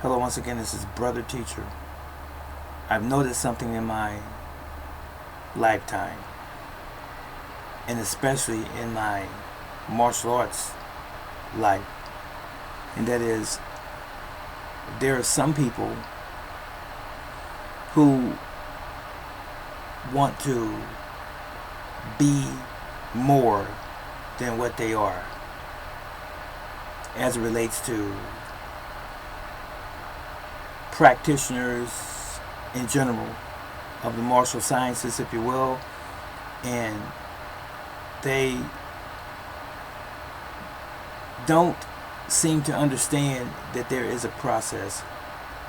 Hello, once again, this is Brother Teacher. I've noticed something in my lifetime, and especially in my martial arts life, and that is there are some people who want to be more than what they are as it relates to practitioners in general of the martial sciences, if you will, and they don't seem to understand that there is a process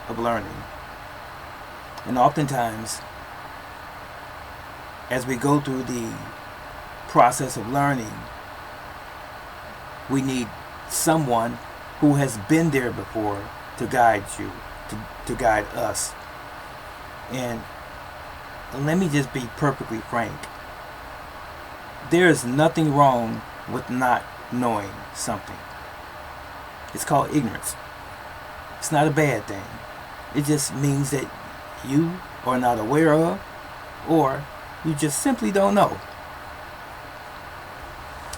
of learning. And oftentimes, as we go through the process of learning, we need someone who has been there before to guide you, to guide us. And let me just be perfectly frank. There is nothing wrong with not knowing something. It's called ignorance. It's not a bad thing. It just means that you are not aware of, or you just simply don't know.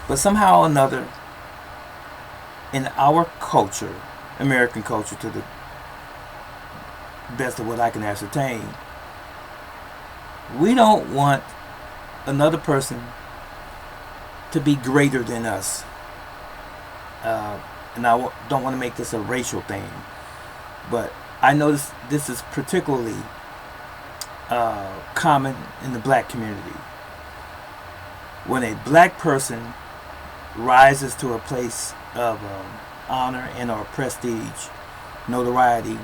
But somehow or another, in our culture, American culture to the best of what I can ascertain, we don't want another person to be greater than us. And I don't want to make this a racial thing, but I notice this is particularly common in the black community. When a black person rises to a place of honor and or prestige, notoriety,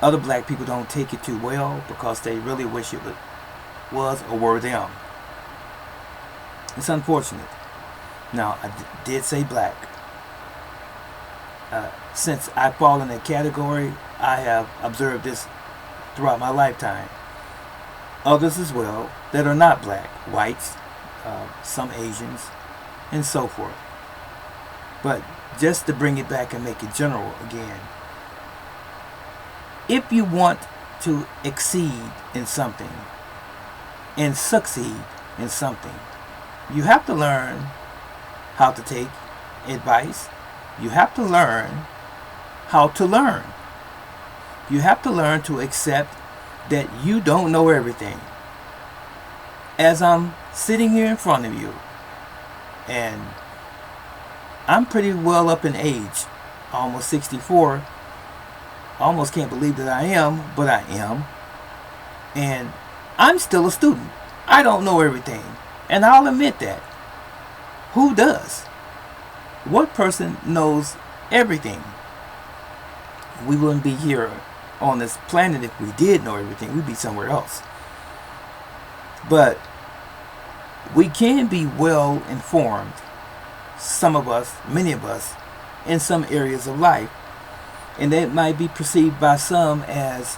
other black people don't take it too well because they really wish it was or were them. It's unfortunate. Now, I did say black. Since I fall in that category, I have observed this throughout my lifetime. Others as well that are not black, whites, some Asians, and so forth. But just to bring it back and make it general again, if you want to exceed in something and succeed in something, you have to learn how to take advice. You have to learn how to learn. You have to learn to accept that you don't know everything. As I'm sitting here in front of you, and I'm pretty well up in age, almost 64. Almost can't believe that I am, but I am. And I'm still a student. I don't know everything. And I'll admit that. Who does? What person knows everything? We wouldn't be here on this planet if we did know everything. We'd be somewhere else. But we can be well informed, some of us, many of us, in some areas of life. And that might be perceived by some as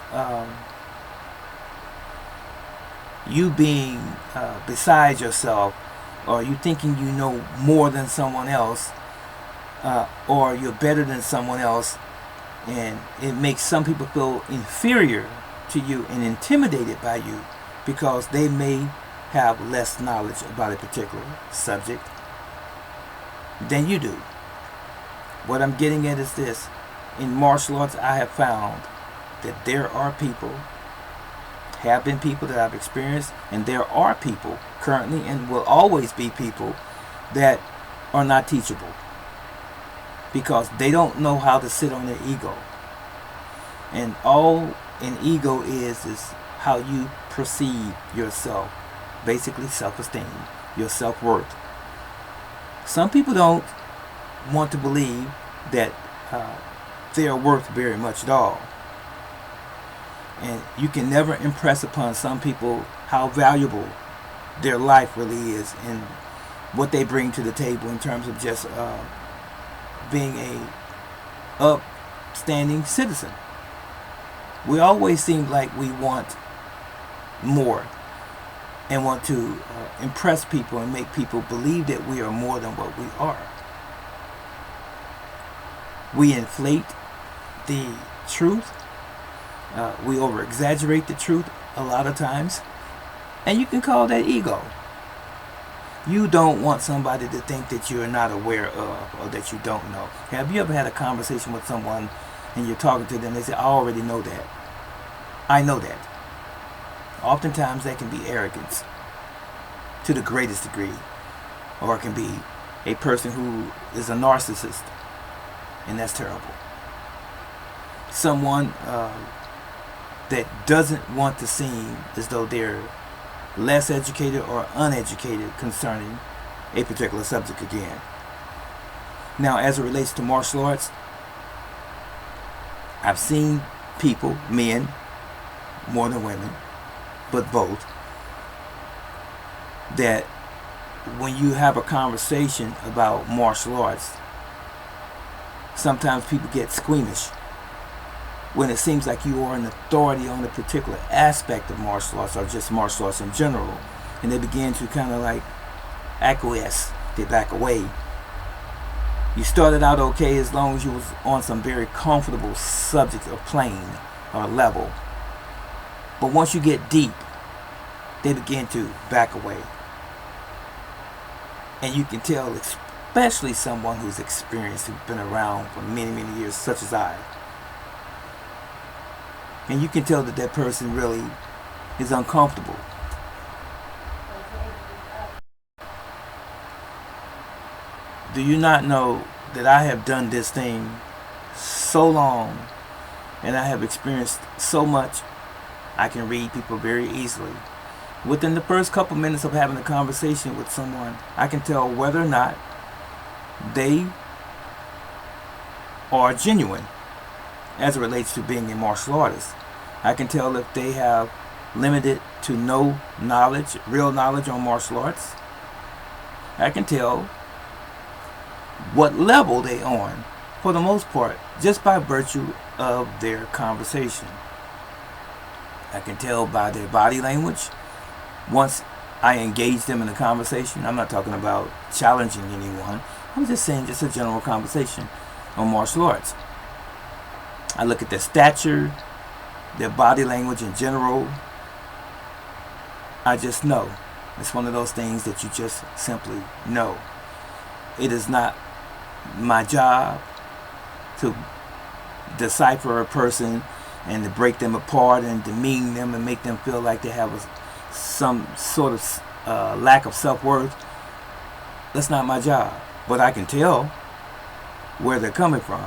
you being beside yourself, or you thinking you know more than someone else, or you're better than someone else, and it makes some people feel inferior to you and intimidated by you because they may have less knowledge about a particular subject than you do. What I'm getting at is this. In martial arts, I have found that there are people, have been people that I've experienced, and there are people currently and will always be people that are not teachable because they don't know how to sit on their ego. And all an ego is how you perceive yourself, basically self-esteem, your self-worth. Some people don't want to believe that they are worth very much at all. And you can never impress upon some people how valuable their life really is and what they bring to the table in terms of just being a upstanding citizen. We always seem like we want more and want to impress people and make people believe that we are more than what we are. We inflate the truth. We over exaggerate the truth a lot of times. And you can call that ego. You don't want somebody to think that you're not aware of or that you don't know. Have you ever had a conversation with someone and you're talking to them, they say, I already know that. I know that. Oftentimes that can be arrogance to the greatest degree. Or it can be a person who is a narcissist. And that's terrible. Someone that doesn't want to seem as though they're less educated or uneducated concerning a particular subject again. Now, as it relates to martial arts, I've seen people, men, more than women, but both, that when you have a conversation about martial arts, sometimes people get squeamish when it seems like you are an authority on a particular aspect of martial arts or just martial arts in general, and they begin to kind of like acquiesce. They back away. You started out okay as long as you was on some very comfortable subject or plane or level, but once you get deep, they begin to back away. And you can tell, especially someone who's experienced, who's been around for many, many years, such as I. And you can tell that that person really is uncomfortable. Do you not know that I have done this thing so long and I have experienced so much? I can read people very easily. Within the first couple minutes of having a conversation with someone, I can tell whether or not they are genuine as it relates to being a martial artist. I can tell if they have limited to no knowledge, real knowledge on martial arts. I can tell what level they on, for the most part, just by virtue of their conversation. I can tell by their body language. Once I engage them in a conversation, I'm not talking about challenging anyone. I'm just saying just a general conversation on martial arts. I look at their stature, their body language in general. I just know. It's one of those things that you just simply know. It is not my job to decipher a person and to break them apart and demean them and make them feel like they have some sort of lack of self-worth. That's not my job. But I can tell where they're coming from.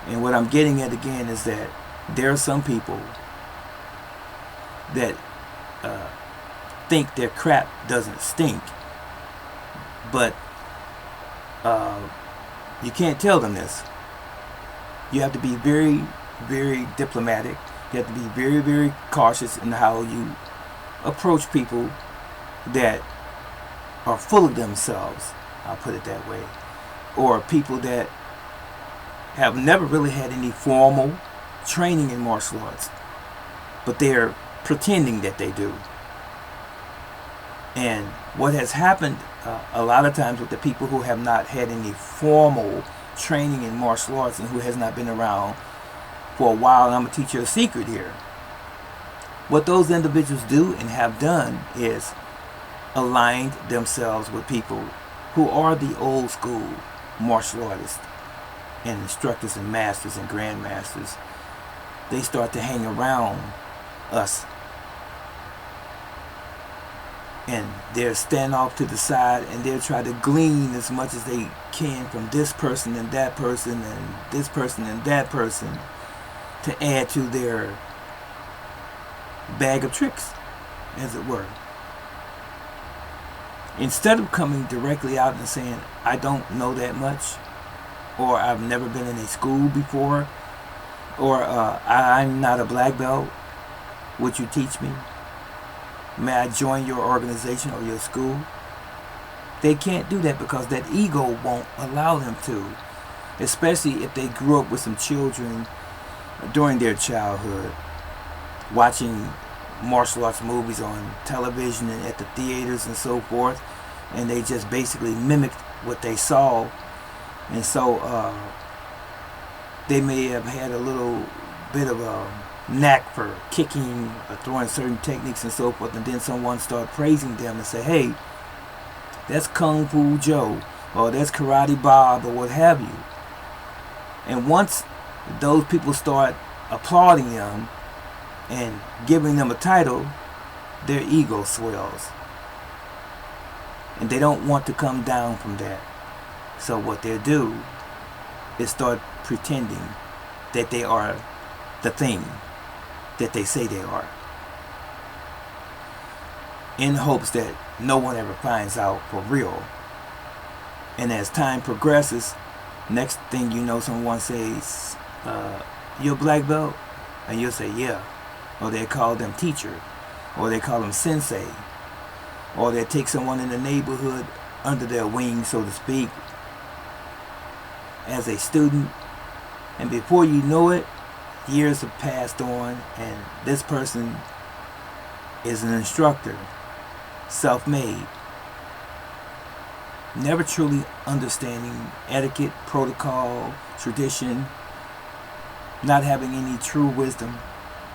And what I'm getting at again is that there are some people that think their crap doesn't stink. But you can't tell them this. You have to be very, very diplomatic. You have to be very, very cautious in how you approach people that are full of themselves, I'll put it that way, or people that have never really had any formal training in martial arts, but they're pretending that they do. And what has happened a lot of times with the people who have not had any formal training in martial arts and who has not been around for a while, and I'm going to teach you a secret here. What those individuals do and have done is aligned themselves with people who are the old school martial artists and instructors and masters and grandmasters. They start to hang around us, and they'll stand off to the side and they'll try to glean as much as they can from this person and that person and this person and that person to add to their bag of tricks, as it were. Instead of coming directly out and saying, I don't know that much, or I've never been in a school before, or I'm not a black belt, would you teach me? May I join your organization or your school? They can't do that because that ego won't allow them to, especially if they grew up with some children during their childhood watching martial arts movies on television and at the theaters and so forth, and they just basically mimicked what they saw. And so they may have had a little bit of a knack for kicking or throwing certain techniques and so forth, and then someone start praising them and say, hey, that's Kung Fu Joe, or that's Karate Bob, or what have you. And once those people start applauding them and giving them a title, their ego swells. And they don't want to come down from that. So what they'll do is start pretending that they are the thing that they say they are, in hopes that no one ever finds out for real. And as time progresses, next thing you know, someone says, you're a black belt? And you'll say, yeah. Or they call them teacher, or they call them sensei, or they take someone in the neighborhood under their wing, so to speak, as a student, and before you know it, years have passed on, and this person is an instructor, self-made, never truly understanding etiquette, protocol, tradition, not having any true wisdom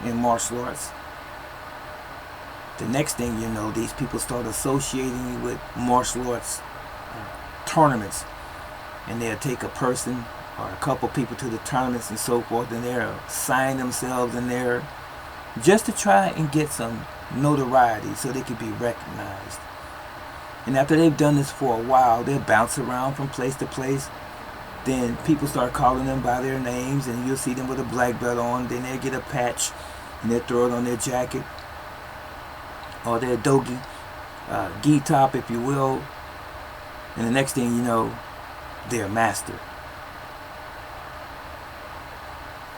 in martial arts. The next thing you know, these people start associating with martial arts tournaments, and they'll take a person or a couple people to the tournaments and so forth, and they'll sign themselves in there just to try and get some notoriety so they can be recognized. And after they've done this for a while, they'll bounce around from place to place. Then people start calling them by their names, and you'll see them with a black belt on. Then they'll get a patch and they'll throw it on their jacket or their dogi, gi top, if you will. And the next thing you know, they're a master.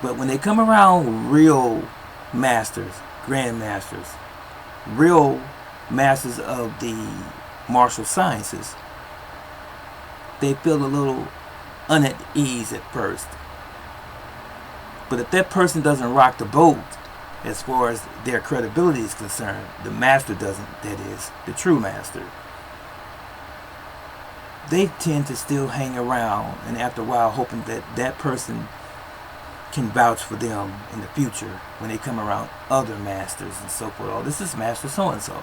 But when they come around real masters, grandmasters, real masters of the martial sciences, they feel a little unease at first. But if that person doesn't rock the boat as far as their credibility is concerned, the master doesn't, that is, the true master, they tend to still hang around, and after a while hoping that that person can vouch for them in the future when they come around other masters and so forth. Oh, this is Master so-and-so.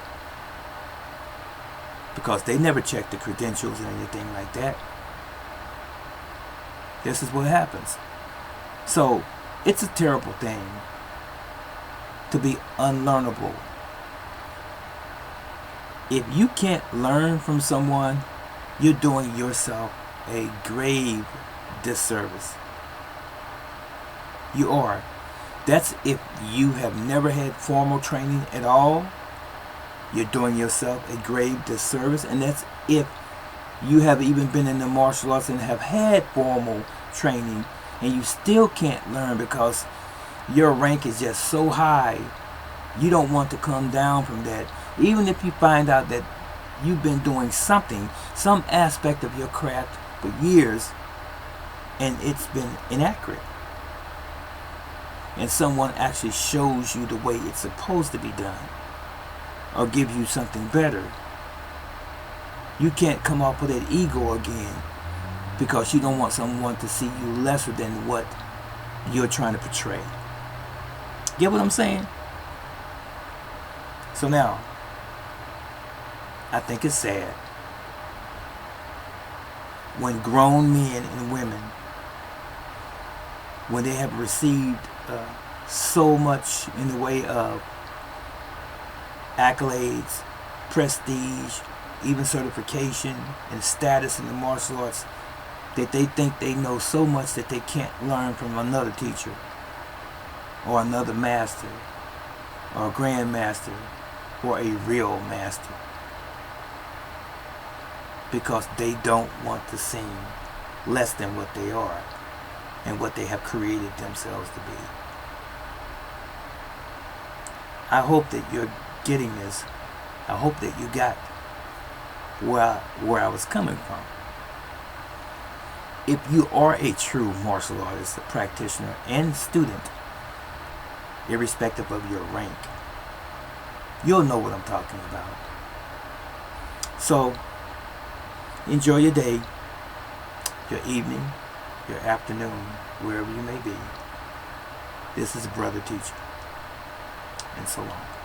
Because they never check the credentials or anything like that. This is what happens. So, it's a terrible thing to be unlearnable. If you can't learn from someone, you're doing yourself a grave disservice. You are. That's if you have never had formal training at all. You're doing yourself a grave disservice. And that's if you have even been in the martial arts and have had formal training and you still can't learn because your rank is just so high. You don't want to come down from that. Even if you find out that you've been doing something, some aspect of your craft for years, and it's been inaccurate, and someone actually shows you the way it's supposed to be done, or gives you something better, you can't come off with that ego again because you don't want someone to see you lesser than what you're trying to portray. Get what I'm saying? So now, I think it's sad when grown men and women, when they have received so much in the way of accolades, prestige, even certification and status in the martial arts, that they think they know so much that they can't learn from another teacher or another master or a grandmaster or a real master, because they don't want to seem less than what they are and what they have created themselves to be. I hope that you're getting this. I hope that you got where I was coming from. If you are a true martial artist, a practitioner, and student, irrespective of your rank, you'll know what I'm talking about. So, enjoy your day, your evening, your afternoon, wherever you may be. This is Brother Teacher. And so long.